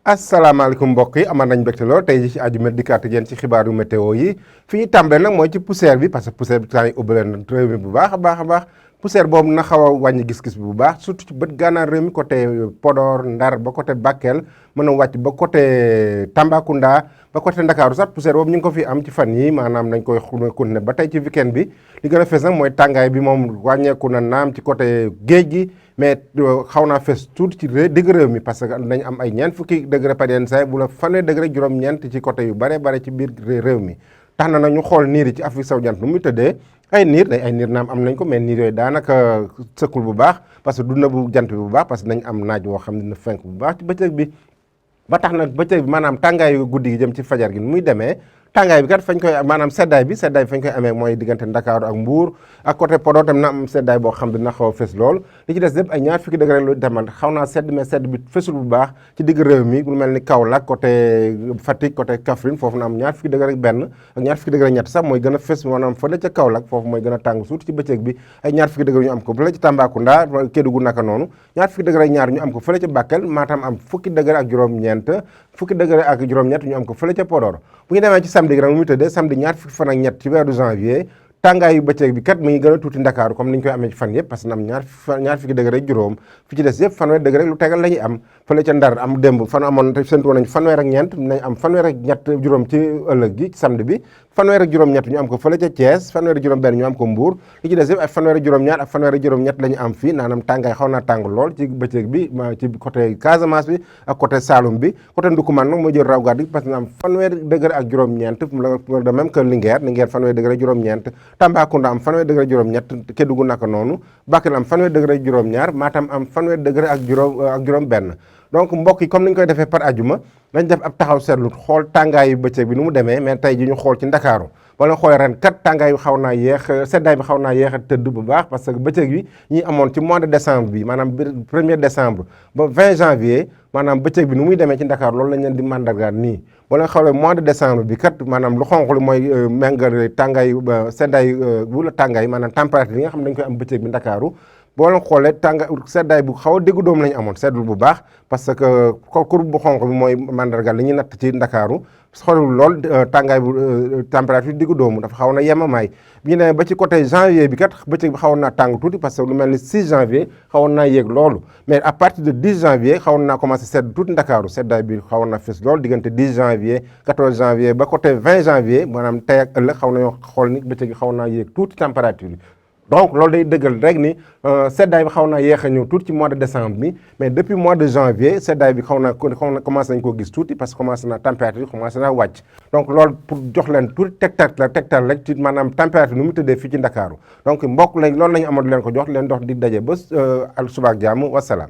asalaamaaleykum mbokk yi amaan nañ mbégte lool tey ci àjjuma dikkaat yéen ci xibaaru météo yi fi ñu tàmbalee nag mooy ci poussière bi parce que poussière bi temps yi ubbalee na réew mi bu baax a baax poussière boobu na xaw a wàññi gis-gis bi bu baax surtout ci bët gànnaar réew mi côté Podor Ndar ba côté Bakel mën a wàcc ba côté Tambacounda ba côté Ndakaaru sax poussière boobu ñu ngi ko fi am ci fan yi maanaam nañ koy continuer ba tey ci weekend bi li gën a fees nag mooy tàngaay bi moom wàññeeku na naam ci côté géej gi mais xaw naa fees tuuti ci digg réew mi parce que nañ am ay ñeent fukki degré par yenn saa bu la fanweeri degré juróom-ñeent ci côté yu bare ci biir réew mi tax na nag ñu xool niir yi ci Afrique sowu jant nu muy tëddee ay niir naam am nañ ko mais niir yooyu daanaka sëkkul bu baax parce que du na bu jant bi bu baax parce que nañ am naaj woo xam ne na fenk bu baax ci bëccëg bi ba tax na bëccëg bi maanaam tàngaayu guddi gi jëm ci fajar gi nu muy demee tàngaay bi kat fañ koy maanaam seddaay bi fañ koy amee mooy diggante Ndakaaru ak Mbuur ak côté Podor tam na am seddaay boo xam dina xaw a fës lool li ci des lépp ay ñaar fukki degré lu demal xaw naa sedd mais sedd bi fësul bu baax ci digg réew mi lu mel ni Kaolack côté Fatick côté Kaffrine foofu na am ñaar fukki degré benn ak ñaar fukki degré ñett sax mooy gën a fës maanaam fële ca Kaolack foofu mooy gën a tàng suuti ci bëccëg bi ay ñaar fukki degré ñu am ko fële ca Tambacounda Kédougou naka noonu ñaar fukki degré ñaar ñu am ko fële ca Bakel Matam am fukki degré ak juróom-ñeent fukki degré ak juróom-ñett ñu am ko fële ca Podor bu ñu demee ci samedi gi nag mu tëddee samedi ñaar fukki fan ak ñett ci weeru janvier tàngaayu bëccëg bi kat mu ngi gën a tuuti Ndakaaru comme ni ñu koy amee ci fan yëpp parce que am ñaar fukki degré juróom fi ci des yëpp fanweer degré lu tegal la ñuy am fële ca Ndar am démb fan amoon te séntu woon nañ fanweer ak ñeent nañ am fanweer ak ñett juróom ci ëllëg gi ci samedi bi fanweer ak juróom-ñett ñu am ko fële ca Thiès fanweer ak juróom-benn ñu am ko Mbour li ci des yëpp ay fanweer ak juróom-ñaar ak fanweer ak juróom-ñett la ñu am fii naanam tàngaay xaw naa tàng lool ci bëccëg bi ci côté Casamance bi ak côté Saloum bi côté Ndoukoumane nag moo jël raw gàddu parce que am fanweer degré ak juróom-ñeent de même que Linguère fanweer degré juróom-ñeent Tambacounda am fanweer degré juróom-ñett Kédougou naka noonu Bakel am fanweer degré juróom-ñaar Matam am fanweer degré ak juróom-benn donc mbokk yi comme ni ñu koy defee par ajuma nañ def ab taxaw seetlu xool tàngaayu bëccëg bi nu mu demee mais tey ji ñu xool ci Ndakaaru wala xoolee ren kat tàngaay bi xaw naa yéex seddaay bi xaw naa yéex a tëdd bu baax parce que bëccëg bi ñi amoon ci mois de décembre bi maanaam 1er décembre ba 20 janvier maanaam bëccëg bi nu muy demee ci Ndakaaru loolu lañ leen di mandargaal nii wala xoolee mois de décembre bi kat maanaam lu xonq li mooy méngale tàngaay seddaay bu la tàngaay maanaam température yi nga xam ne dañ koy am bëccëg bi Ndakaaru boo leen xoolee seddaay bu xaw a déggu doom lañu amoon seddul bu baax parce que courbe bu xonq bi mooy mandargal li ñuy natt ci Ndakaaru xoolul lool tàngaay bu température diggu doomu dafa xaw na yemamaay bi ñu demee ba ci côté janvier bi kat bëccëg bi xawoon naa tàng tuuti parce que lu mel ni 6 janvier xawoon naa yéeg loolu mais à partir de 10 janvier xawoon naa commencé sedd tuuti Ndakaaru seddaay bi xawoon na fës loolu diggante 10 janvier 14 janvier ba côté 20 janvier maanaam tey ak ëllëg xaw nañoo xool ni bëccëg bi xawoon naa yéeg tuuti température yi donc loolu day dëggal rek ni seddaay bi xaw naa yéex a ñëw tuuti ci mois de décembre bi mais depuis mois de janvier seddaay bi xaw na commencé nañ koo gis tuuti parce que commencé na température commencé na wàcc donc loolu pour jox leen tuuti tegtal rek ci maanaam température nu mu tëddee fii ci Ndakaaru donc mbokk lañ loolu la ñu amoon leen ko jox leen dox di daje ba suba ak jàmm wasalaam